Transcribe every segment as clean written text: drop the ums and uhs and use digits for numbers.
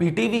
PTV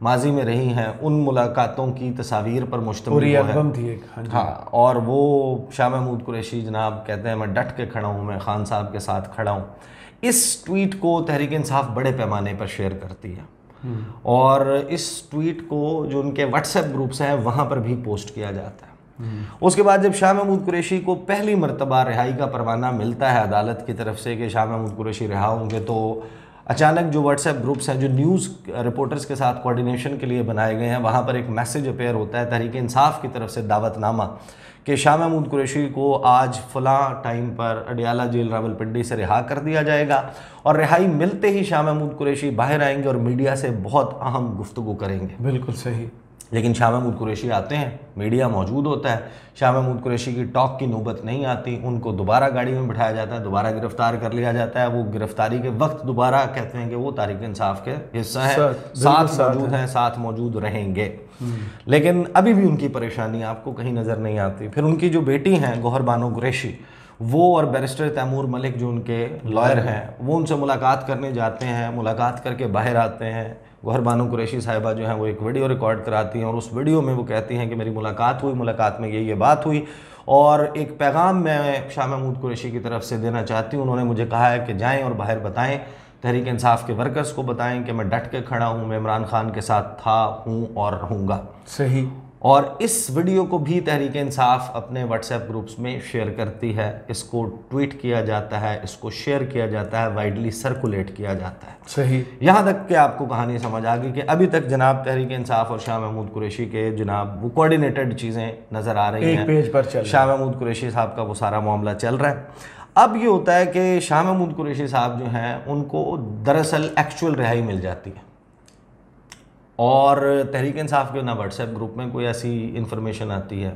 ماضی میں رہی ہیں ان ملاقاتوں کی تصاویر پر مشتمل پوری وہ ہے. البم تھی ایک. ہاں, اور وہ شاہ محمود قریشی جناب کہتے ہیں میں ڈٹ کے کھڑا ہوں, میں خان صاحب کے ساتھ کھڑا ہوں. اس ٹویٹ کو تحریک انصاف بڑے پیمانے پر شیئر کرتی ہے اور اس ٹویٹ کو جو ان کے واٹس ایپ گروپس ہیں وہاں پر بھی پوسٹ کیا جاتا ہے. اس کے بعد جب شاہ محمود قریشی کو پہلی مرتبہ رہائی کا پروانہ ملتا ہے عدالت کی طرف سے کہ شاہ محمود قریشی رہا ہوں گے, تو اچانک جو واٹس ایپ گروپس ہیں جو نیوز رپورٹرز کے ساتھ کوارڈینیشن کے لیے بنائے گئے ہیں, وہاں پر ایک میسج اپیئر ہوتا ہے تحریک انصاف کی طرف سے دعوت نامہ کہ شاہ محمود قریشی کو آج فلاں ٹائم پر اڈیالہ جیل راولپنڈی سے رہا کر دیا جائے گا, اور رہائی ملتے ہی شاہ محمود قریشی باہر آئیں گے اور میڈیا سے بہت اہم گفتگو کریں گے. بالکل صحیح. لیکن شاہ محمود قریشی آتے ہیں, میڈیا موجود ہوتا ہے, شاہ محمود قریشی کی ٹاک کی نوبت نہیں آتی, ان کو دوبارہ گاڑی میں بٹھایا جاتا ہے, دوبارہ گرفتار کر لیا جاتا ہے. وہ گرفتاری کے وقت دوبارہ کہتے ہیں کہ وہ تحریک انصاف کے حصہ ہیں, ساتھ موجود ہیں, ساتھ موجود رہیں گے. لیکن ابھی بھی ان کی پریشانی آپ کو کہیں نظر نہیں آتی. پھر ان کی جو بیٹی ہیں گوہر بانو قریشی, وہ اور بیرسٹر تیمور ملک جو ان کے لائر ہیں, وہ ان سے ملاقات کرنے جاتے ہیں, ملاقات کر کے باہر آتے ہیں. گوہر بانو قریشی صاحبہ جو ہیں وہ ایک ویڈیو ریکارڈ کراتی ہیں اور اس ویڈیو میں وہ کہتی ہیں کہ میری ملاقات ہوئی, ملاقات میں یہ بات ہوئی, اور ایک پیغام میں شاہ محمود قریشی کی طرف سے دینا چاہتی ہوں. انہوں نے مجھے کہا ہے کہ جائیں اور باہر بتائیں, تحریک انصاف کے ورکرز کو بتائیں کہ میں ڈٹ کے کھڑا ہوں, میں عمران خان کے ساتھ تھا, ہوں اور رہوں گا. صحیح. اور اس ویڈیو کو بھی تحریک انصاف اپنے واٹس ایپ گروپس میں شیئر کرتی ہے, اس کو ٹویٹ کیا جاتا ہے, اس کو شیئر کیا جاتا ہے, وائڈلی سرکولیٹ کیا جاتا ہے. صحیح. یہاں تک کہ آپ کو کہانی سمجھ آ گئی کہ ابھی تک جناب تحریک انصاف اور شاہ محمود قریشی کے جناب وہ کوارڈینیٹڈ چیزیں نظر آ رہی ہیں, ایک پیج پر چل شاہ محمود قریشی صاحب کا وہ سارا معاملہ چل رہا ہے. اب یہ ہوتا ہے کہ شاہ محمود قریشی صاحب جو ہیں ان کو دراصل ایکچوئل رہائی مل جاتی ہے, اور تحریک انصاف کے نہ واٹس ایپ گروپ میں کوئی ایسی انفارمیشن آتی ہے,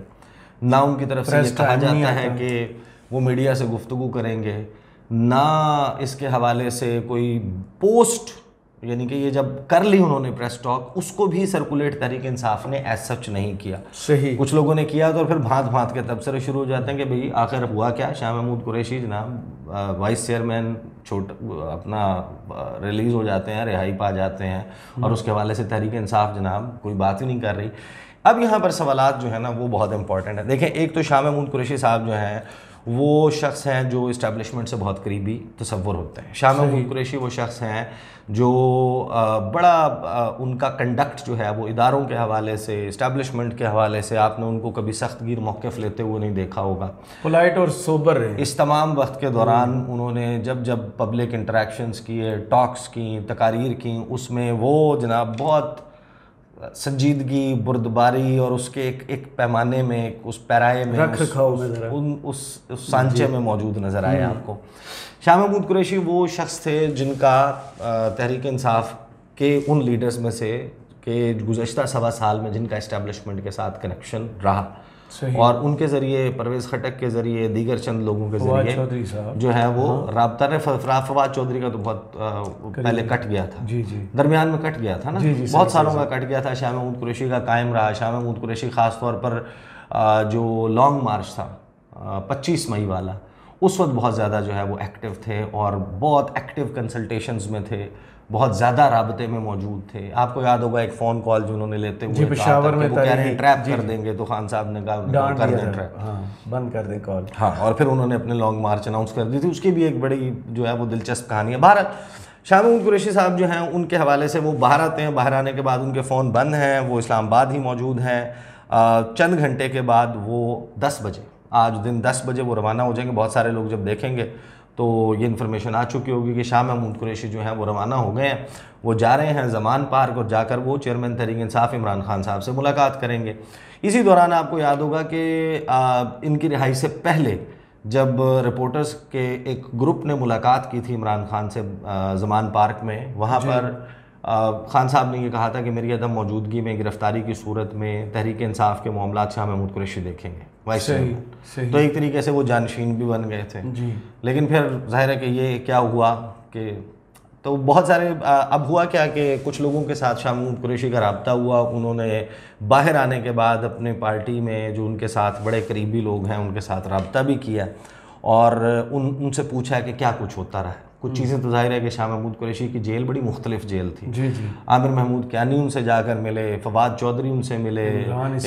نہ ان کی طرف سے یہ کہا جاتا ہے کہ وہ میڈیا سے گفتگو کریں گے, نہ اس کے حوالے سے کوئی پوسٹ, یعنی کہ یہ جب کر لی انہوں نے پریس ٹاک, اس کو بھی سرکولیٹ تحریک انصاف نے ایز سچ نہیں کیا. صحیح. کچھ لوگوں نے کیا تو پھر بھانت بھانت کے تبصرے شروع ہو جاتے ہیں کہ بھئی آخر ہوا کیا, شاہ محمود قریشی جناب وائس چیئرمین اپنا ریلیز ہو جاتے ہیں, رہائی پا جاتے ہیں, اور اس کے حوالے سے تحریک انصاف جناب کوئی بات ہی نہیں کر رہی. اب یہاں پر سوالات جو ہیں نا وہ بہت امپورٹنٹ ہیں. دیکھیں, ایک تو شاہ محمود قریشی صاحب جو ہیں وہ شخص ہیں جو اسٹیبلشمنٹ سے بہت قریبی تصور ہوتے ہیں. شاہ محمود قریشی وہ شخص ہیں جو بڑا ان کا کنڈکٹ جو ہے وہ اداروں کے حوالے سے, اسٹیبلشمنٹ کے حوالے سے آپ نے ان کو کبھی سخت گیر موقف لیتے ہوئے نہیں دیکھا ہوگا. پولائٹ اور سوبر رہے. اس تمام وقت کے دوران انہوں نے جب پبلک انٹریکشنز کیے, ٹاکس کی, تقاریر کی, اس میں وہ جناب بہت سنجیدگی, بردباری اور اس کے ایک پیمانے میں, اس پیرائے میں, اس سانچے میں موجود نظر آئے آپ کو. شاہ محمود قریشی وہ شخص تھے جن کا تحریک انصاف کے ان لیڈرز میں سے کہ گزشتہ 1.25 سال میں جن کا اسٹیبلشمنٹ کے ساتھ کنیکشن رہا, اور ان کے ذریعے, پرویز خٹک کے ذریعے, دیگر چند لوگوں کے ذریعے جو ہے وہ رابطہ رہا. فواد چودھری کا تو بہت پہلے کٹ گیا تھا, درمیان میں کٹ گیا تھا نا, بہت سالوں کا کٹ گیا تھا. شاہ محمود قریشی کا قائم رہا. شاہ محمود قریشی خاص طور پر جو لانگ مارچ تھا 25 مئی والا, اس وقت بہت زیادہ جو ہے وہ ایکٹیو تھے اور بہت ایکٹیو کنسلٹیشنز میں تھے, بہت زیادہ رابطے میں موجود تھے. آپ کو یاد ہوگا ایک فون کال جو انہوں نے لیتے ہوئے پشاور میں وہ کہہ رہے ہیں ٹریپ کر دیں گے, تو خان صاحب نے کہا کر دیں ٹریپ, بند کر دیں کال. ہاں, اور پھر انہوں نے اپنے لانگ مارچ اناؤنس کر دی تھی. اس کی بھی ایک بڑی جو ہے وہ دلچسپ کہانی ہے. بہرحال شاہ محمود قریشی صاحب جو ہیں ان کے حوالے سے وہ باہر آتے ہیں, باہر آنے کے بعد ان کے فون بند ہیں, وہ اسلام آباد ہی موجود ہیں. چند گھنٹے کے بعد وہ 10 بجے, آج دن 10 بجے وہ روانہ ہو جائیں گے. بہت سارے لوگ جب دیکھیں گے تو یہ انفارمیشن آ چکی ہوگی کہ شاہ محمود قریشی جو ہیں وہ روانہ ہو گئے ہیں. وہ جا رہے ہیں زمان پارک, اور جا کر وہ چیئرمین تحریک انصاف عمران خان صاحب سے ملاقات کریں گے. اسی دوران آپ کو یاد ہوگا کہ ان کی رہائی سے پہلے جب رپورٹرز کے ایک گروپ نے ملاقات کی تھی عمران خان سے زمان پارک میں, وہاں پر خان صاحب نے یہ کہا تھا کہ میری عدم موجودگی میں گرفتاری کی صورت میں تحریک انصاف کے معاملات شاہ محمود قریشی دیکھیں گے. تو ایک طریقے سے وہ جانشین بھی بن گئے تھے. لیکن پھر ظاہر ہے کہ یہ کیا ہوا کہ تو بہت سارے اب ہوا کیا کہ کچھ لوگوں کے ساتھ شاہ محمود قریشی کا رابطہ ہوا. انہوں نے باہر آنے کے بعد اپنے پارٹی میں جو ان کے ساتھ بڑے قریبی لوگ ہیں ان کے ساتھ رابطہ بھی کیا, اور ان سے پوچھا کہ کیا کچھ ہوتا رہا ہے. کچھ چیزیں تو ظاہر ہے کہ شاہ محمود قریشی کی جیل بڑی مختلف جیل تھی. جی جی. عامر محمود کیانی ان سے جا کر ملے, فواد چودھری ان سے ملے,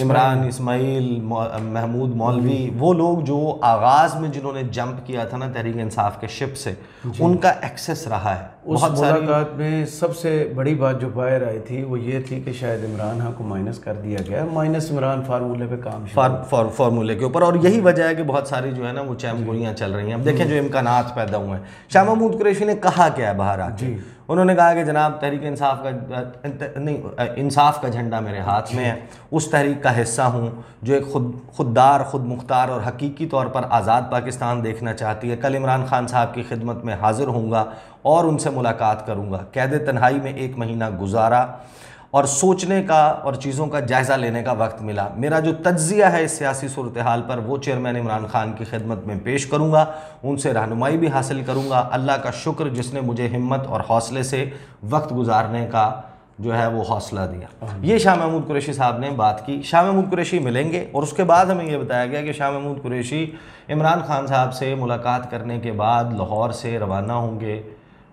عمران اسماعیل, محمود مولوی, وہ لوگ جو آغاز میں جنہوں نے جمپ کیا تھا نا تحریک انصاف کے شپ سے, ان کا ایکسیس رہا ہے. اس ملاقات میں سب سے بڑی بات جو باہر آئی تھی وہ یہ تھی کہ شاید عمران خان کو مائنس کر دیا گیا, مائنس عمران فارمولے پہ کام فارمولے کے اوپر, اور یہی وجہ ہے کہ بہت ساری جو ہے نا وہ چیم گولیاں چل رہی ہیں. اب دیکھیں جو امکانات پیدا ہوئے ہیں, شاہ محمود قریشی نے کہا کیا ہے باہر آ کے, انہوں نے کہا کہ جناب تحریک انصاف کا انصاف کا جھنڈا میرے ہاتھ میں ہے, اس تحریک کا حصہ ہوں جو ایک خوددار, خود مختار اور حقیقی طور پر آزاد پاکستان دیکھنا چاہتی ہے. کل عمران خان صاحب کی خدمت میں حاضر ہوں گا اور ان سے ملاقات کروں گا. قید تنہائی میں 1 مہینہ گزارا اور سوچنے کا اور چیزوں کا جائزہ لینے کا وقت ملا. میرا جو تجزیہ ہے اس سیاسی صورتحال پر وہ چیئرمین عمران خان کی خدمت میں پیش کروں گا, ان سے رہنمائی بھی حاصل کروں گا. اللہ کا شکر جس نے مجھے ہمت اور حوصلے سے وقت گزارنے کا جو ہے وہ حوصلہ دیا. یہ شاہ محمود قریشی صاحب نے بات کی. شاہ محمود قریشی ملیں گے اور اس کے بعد ہمیں یہ بتایا گیا کہ شاہ محمود قریشی عمران خان صاحب سے ملاقات کرنے کے بعد لاہور سے روانہ ہوں گے,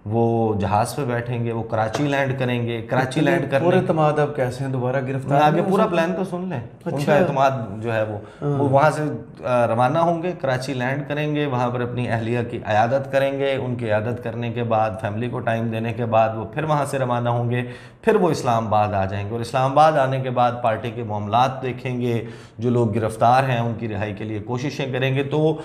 وہ جہاز پہ بیٹھیں گے, وہ کراچی لینڈ کریں گے. کراچی لینڈ کرنے پورے اعتماد اب کیسے ہیں دوبارہ گرفتار, آگے پورا پلان تو سن لیں. ان کا اعتماد جو ہے وہ وہاں سے روانہ ہوں گے, کراچی لینڈ کریں گے, وہاں پر اپنی اہلیہ کی عیادت کریں گے. ان کی عیادت کرنے کے بعد فیملی کو ٹائم دینے کے بعد وہ پھر وہاں سے روانہ ہوں گے, پھر وہ اسلام آباد آ جائیں گے, اور اسلام آباد آنے کے بعد پارٹی کے معاملات دیکھیں گے, جو لوگ گرفتار ہیں ان کی رہائی کے لیے کوششیں کریں گے. تو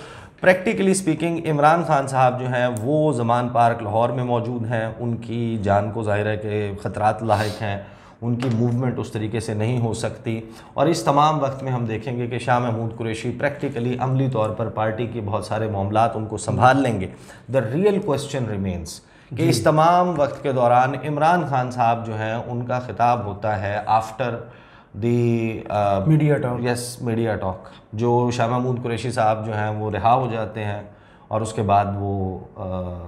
پریکٹیکلی سپیکنگ عمران خان صاحب جو ہیں وہ زمان پارک لاہور میں موجود ہیں. ان کی جان کو ظاہر ہے کہ خطرات لاحق ہیں, ان کی موومنٹ اس طریقے سے نہیں ہو سکتی. اور اس تمام وقت میں ہم دیکھیں گے کہ شاہ محمود قریشی پریکٹیکلی عملی طور پر پارٹی کی بہت سارے معاملات ان کو سنبھال لیں گے. دا ریئل کوسچن ریمینس کہ اس تمام وقت کے دوران عمران خان صاحب جو ہیں ان کا خطاب ہوتا ہے آفٹر دی میڈیا ٹاک, جو شاہ محمود قریشی صاحب جو ہیں وہ رہا ہو جاتے ہیں اور اس کے بعد وہ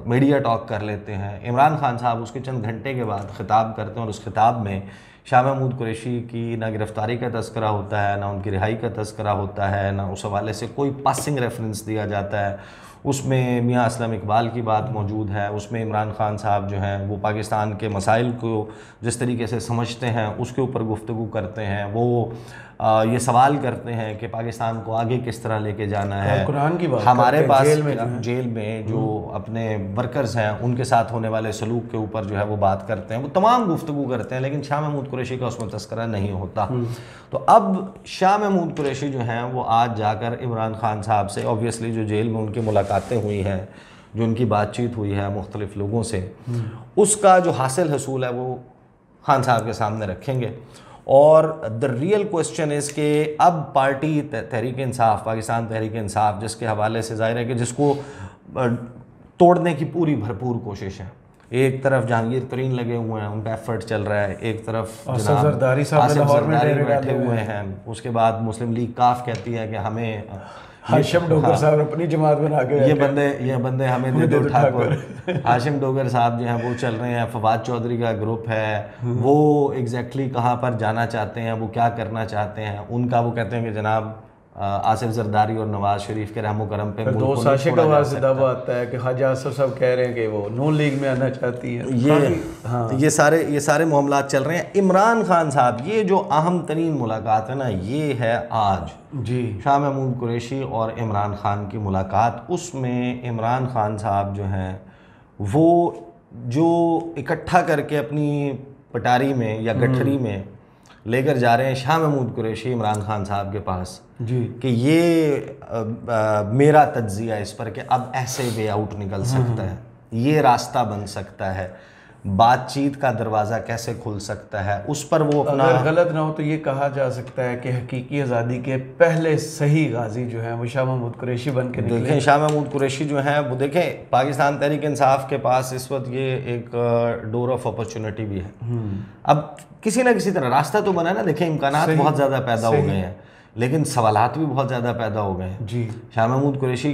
میڈیا ٹاک کر لیتے ہیں. عمران خان صاحب اس کے چند گھنٹے کے بعد خطاب کرتے ہیں, اور اس خطاب میں شاہ محمود قریشی کی نہ گرفتاری کا تذکرہ ہوتا ہے, نہ ان کی رہائی کا تذکرہ ہوتا ہے, نہ اس حوالے سے کوئی پاسنگ ریفرنس دیا جاتا ہے. اس میں میاں اسلم اقبال کی بات موجود ہے, اس میں عمران خان صاحب جو ہیں وہ پاکستان کے مسائل کو جس طریقے سے سمجھتے ہیں اس کے اوپر گفتگو کرتے ہیں. وہ یہ سوال کرتے ہیں کہ پاکستان کو آگے کس طرح لے کے جانا ہے. قرآن کی بات ہمارے پاس جیل میں جو اپنے ورکرز ہیں ان کے ساتھ ہونے والے سلوک کے اوپر جو ہے وہ بات کرتے ہیں, وہ تمام گفتگو کرتے ہیں, لیکن شاہ محمود قریشی کا اس میں تذکرہ نہیں ہوتا. تو اب شاہ محمود قریشی جو ہیں وہ آج جا کر عمران خان صاحب سے اوبویسلی جو جیل میں ان کی ملاقاتیں ہوئی ہیں, جو ان کی بات چیت ہوئی ہے مختلف لوگوں سے, اس کا جو حاصل حصول ہے وہ خان صاحب کے سامنے رکھیں گے. اور دا ریئل کوسچن از کہ اب پارٹی تحریک انصاف, پاکستان تحریک انصاف, جس کے حوالے سے ظاہر ہے کہ جس کو توڑنے کی پوری بھرپور کوشش ہے, ایک طرف جہانگیر ترین لگے ہوئے ہیں, ان کا ایفرٹ چل رہا ہے, ایک طرف آصف زرداری بیٹھے ہوئے ہیں, اس کے بعد مسلم لیگ کاف کہتی ہے کہ ہمیں ہاشم ڈوگر صاحب اپنی جماعت بنا کے یہ بندے ہمیں دے دو ٹھاکر. ہاشم ڈوگر صاحب جو ہیں وہ چل رہے ہیں, فواد چودھری کا گروپ ہے, وہ ایگزیکٹلی کہاں پر جانا چاہتے ہیں, وہ کیا کرنا چاہتے ہیں. ان کا وہ کہتے ہیں کہ جناب آصف زرداری اور نواز شریف کے رحم و کرم پہ دوست عاشق آواز سے دعویٰ آتا ہے کہ خواجہ آصف صاحب کہہ رہے ہیں کہ وہ نون لیگ میں آنا چاہتی ہے. یہ سارے معاملات چل رہے ہیں. عمران خان صاحب, یہ جو اہم ترین ملاقات ہے نا, یہ ہے آج شاہ محمود قریشی اور عمران خان کی ملاقات. اس میں عمران خان صاحب جو ہیں وہ جو اکٹھا کر کے اپنی پٹاری میں یا گٹھری میں لے کر جا رہے ہیں شاہ محمود قریشی عمران خان صاحب کے پاس, کہ یہ میرا تجزیہ اس پر کہ اب ایسے وے آؤٹ نکل سکتا ہے, یہ راستہ بن سکتا ہے, بات چیت کا دروازہ کیسے کھل سکتا ہے, اس پر وہ اپنا, اگر غلط نہ ہو تو یہ کہا جا سکتا ہے کہ حقیقی آزادی کے پہلے صحیح غازی جو ہیں وہ شاہ محمود قریشی بن کے نکلے. دیکھیں شاہ محمود قریشی جو ہیں وہ دیکھیں پاکستان تحریک انصاف کے پاس اس وقت یہ ایک ڈور آف اپرچونٹی بھی ہے. اب کسی نہ کسی طرح راستہ تو بنا نا. دیکھیں امکانات بہت زیادہ پیدا ہو گئے ہیں, لیکن سوالات بھی بہت زیادہ پیدا ہو گئے ہیں. شاہ محمود قریشی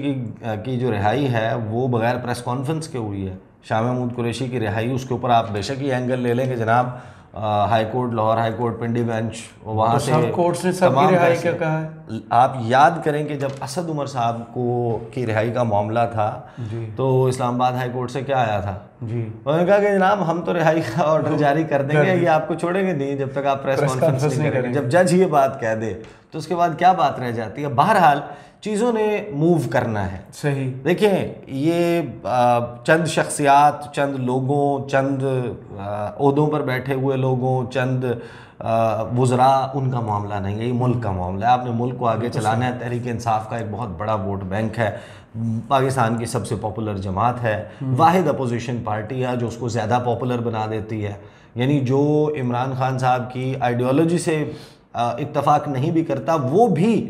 کی جو رہائی ہے وہ بغیر پریس کانفرنس کے ہوئی ہے. شاہ محمود قریشی کی رہائی, اس کے اوپر آپ بے شک یہ اینگل لے لیں کہ جناب high court Lahore high court Pindi bench وہاں سے سب کورٹس نے سب کی رہائی کا کہا ہے. آپ یاد کریں کہ جب اسد عمر صاحب کی رہائی کا معاملہ تھا تو اسلام آباد ہائی کورٹ سے کیا آیا تھا؟ انہوں نے کہا کہ جناب ہم تو رہائی کا آرڈر جاری کر دیں گے, یہ آپ کو چھوڑیں گے نہیں جب تک آپ پریس کانفرنس نہیں کریں گے. جب جج یہ بات کہہ دے تو اس کے بعد کیا بات رہ جاتی ہے؟ بہرحال چیزوں نے موو کرنا ہے. صحیح. دیکھیں یہ چند شخصیات, چند لوگوں, چند عہدوں پر بیٹھے ہوئے لوگوں, چند وزراء, ان کا معاملہ نہیں ہے, یہ ملک کا معاملہ ہے. آپ نے ملک کو آگے چلانا ہے. تحریک انصاف کا ایک بہت بڑا ووٹ بینک ہے, پاکستان کی سب سے پاپولر جماعت ہے, واحد اپوزیشن پارٹی ہے جو اس کو زیادہ پاپولر بنا دیتی ہے. یعنی جو عمران خان صاحب کی آئیڈیالوجی سے اتفاق نہیں بھی کرتا, وہ بھی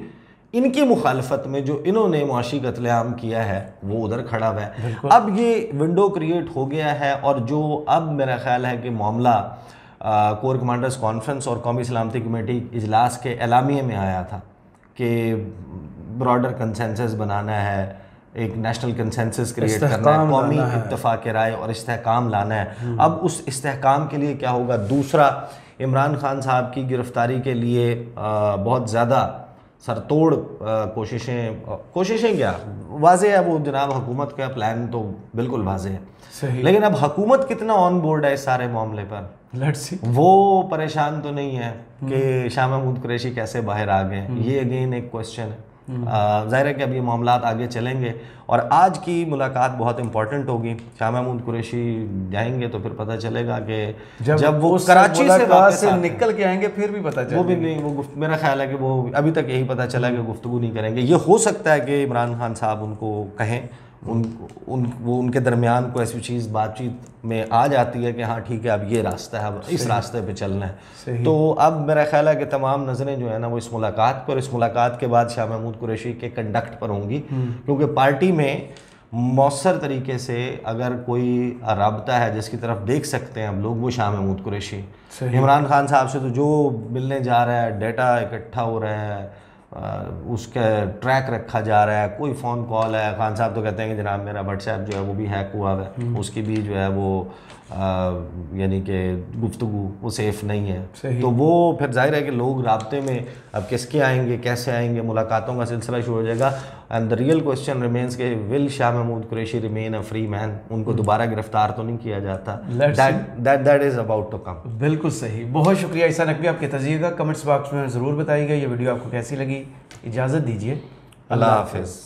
ان کی مخالفت میں جو انہوں نے معاشی قتل عام کیا ہے وہ ادھر کھڑا ہوا ہے. اب یہ ونڈو کریٹ ہو گیا ہے, اور جو اب میرا خیال ہے کہ معاملہ کور کمانڈرز کانفرنس اور قومی سلامتی کمیٹی اجلاس کے اعلامیے میں آیا تھا کہ براڈر کنسنسس بنانا ہے, ایک نیشنل کنسنسس کریٹ کرنا ہے, قومی اتفاق رائے اور استحکام لانا ہے. اب اس استحکام کے لیے کیا ہوگا؟ دوسرا, عمران خان صاحب کی گرفتاری کے لیے بہت زیادہ سرتوڑ کوششیں کیا واضح ہے, وہ جناب حکومت کا پلان تو بالکل واضح ہے. لیکن اب حکومت کتنا آن بورڈ ہے اس سارے معاملے پر, وہ پریشان تو نہیں ہے کہ شاہ محمود قریشی کیسے باہر آ گئے, یہ اگین ایک کوسچن ہے. ظاہر ہے کہ اب یہ معاملات آگے چلیں گے, اور آج کی ملاقات بہت امپورٹنٹ ہوگی. شاہ محمود قریشی جائیں گے تو پھر پتہ چلے گا کہ جب وہ کراچی سے واپس نکل کے آئیں گے پھر بھی پتہ چلے وہ بھی نہیں, وہ میرا خیال ہے کہ وہ ابھی تک یہی پتہ چلا کہ گفتگو نہیں کریں گے. یہ ہو سکتا ہے کہ عمران خان صاحب ان کو کہیں, وہ ان کے درمیان کوئی ایسی چیز بات چیت میں آ جاتی ہے کہ ہاں ٹھیک ہے اب یہ راستہ ہے, اب اس راستے پہ چلنا ہے. تو اب میرا خیال ہے کہ تمام نظریں جو ہے نا وہ اس ملاقات پر, اس ملاقات کے بعد شاہ محمود قریشی کے کنڈکٹ پر ہوں گی, کیونکہ پارٹی میں مؤثر طریقے سے اگر کوئی رابطہ ہے جس کی طرف دیکھ سکتے ہیں اب لوگ, وہ شاہ محمود قریشی. عمران خان صاحب سے تو جو ملنے جا رہا ہے, ڈیٹا اکٹھا ہو رہا ہے, اس کا ٹریک رکھا جا رہا ہے, کوئی فون کال ہے, خان صاحب تو کہتے ہیں کہ جناب میرا واٹس ایپ جو ہے وہ بھی ہیک ہوا ہے, اس کی بھی جو ہے وہ یعنی کہ گفتگو وہ سیف نہیں ہے. تو وہ پھر ظاہر ہے کہ لوگ رابطے میں اب کس کے آئیں گے, کیسے آئیں گے, ملاقاتوں کا سلسلہ شروع ہو جائے گا. And the real question remains کہ will Shah Mahmood Qureshi remain a free man, ان کو دوبارہ گرفتار تو نہیں کیا جاتا. That is about to come. بالکل صحیح. بہت شکریہ عیسیٰ نقوی, آپ کے تجزیے کا کمنٹس باکس میں ضرور بتائیے گا. یہ ویڈیو آپ کو کیسی لگی؟ اجازت دیجیے, اللہ حافظ.